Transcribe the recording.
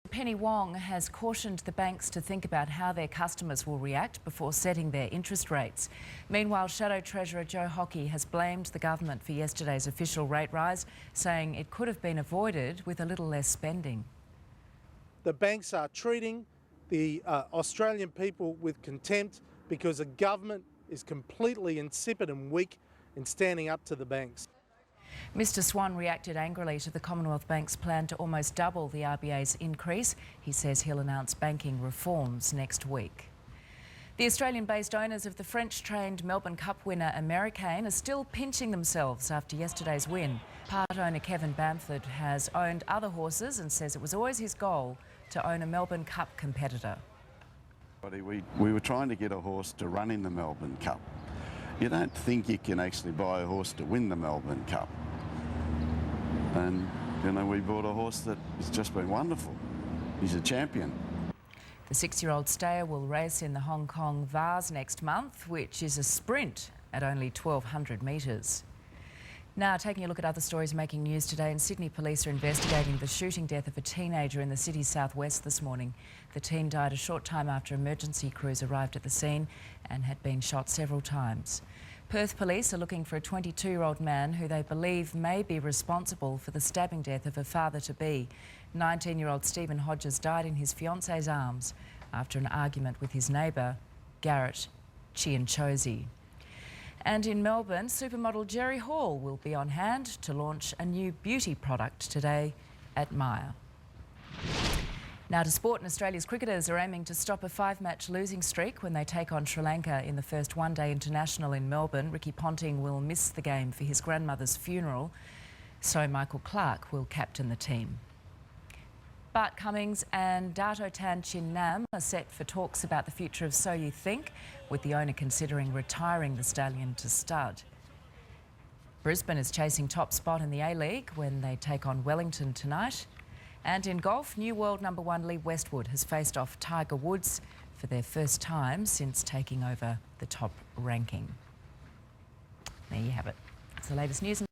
Penny Wong has cautioned the banks to think about how their customers will react before setting their interest rates. Meanwhile, Shadow Treasurer Joe Hockey has blamed the government for yesterday's official rate rise, saying it could have been avoided with a little less spending. The banks are treating the Australian people with contempt because the government is completely insipid and weak in standing up to the banks. Mr Swan reacted angrily to the Commonwealth Bank's plan to almost double the RBA's increase. He says he'll announce banking reforms next week. The Australian-based owners of the French-trained Melbourne Cup winner Americain are still pinching themselves after yesterday's win. Part owner Kevin Bamford has owned other horses and says it was always his goal to own a Melbourne Cup competitor. We were trying to get a horse to run in the Melbourne Cup. You don't think you can actually buy a horse to win the Melbourne Cup. And, you know, we bought a horse that has just been wonderful. He's a champion. The 6-year-old stayer will race in the Hong Kong Vase next month, which is a sprint at only 1,200 metres. Now, taking a look at other stories making news today, in Sydney, police are investigating the shooting death of a teenager in the city's southwest this morning. The teen died a short time after emergency crews arrived at the scene and had been shot several times. Perth police are looking for a 22-year-old man who they believe may be responsible for the stabbing death of a father-to-be. 19-year-old Stephen Hodges died in his fiance's arms after an argument with his neighbour, Garrett Chianchosi. And in Melbourne, supermodel Jerry Hall will be on hand to launch a new beauty product today at Myer. Now to sport, and Australia's cricketers are aiming to stop a 5-match losing streak when they take on Sri Lanka in the first one-day international in Melbourne. Ricky Ponting will miss the game for his grandmother's funeral, so Michael Clarke will captain the team. Bart Cummings and Dato Tan Chin Nam are set for talks about the future of So You Think, with the owner considering retiring the stallion to stud. Brisbane is chasing top spot in the A-League when they take on Wellington tonight. And in golf, new world #1 Lee Westwood has faced off Tiger Woods for their first time since taking over the top ranking. There you have it. It's the latest news.